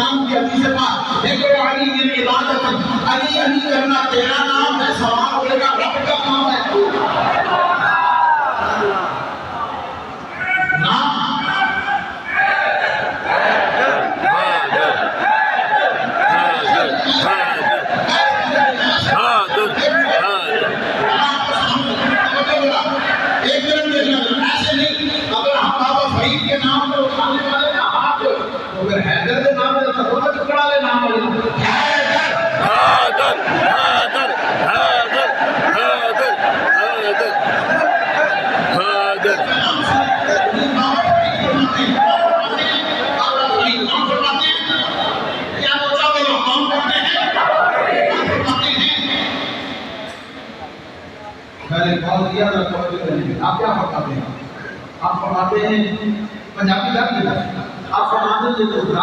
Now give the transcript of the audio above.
सलाम की हदीस है पाक देखो अली ये इबादत अली अली करना तेरा नाम है सवाल होगा रब का नाम है नाम एक मिनट देखना ऐसे नहीं अगर हम बाबा फरीद के नाम पर उठाने वाले ना हाथ तो फिर हैदर के नाम पे तो टुकड़ा ले नाम वाले हैदर हैदर हैदर हैदर हैदर हैदर हैदर क्या बोला वो हम करते हैं मैंने कॉल किया था आप क्या फरमाते हैं आप फरमाते हैं पंजाबी लग आप फरमाते हैं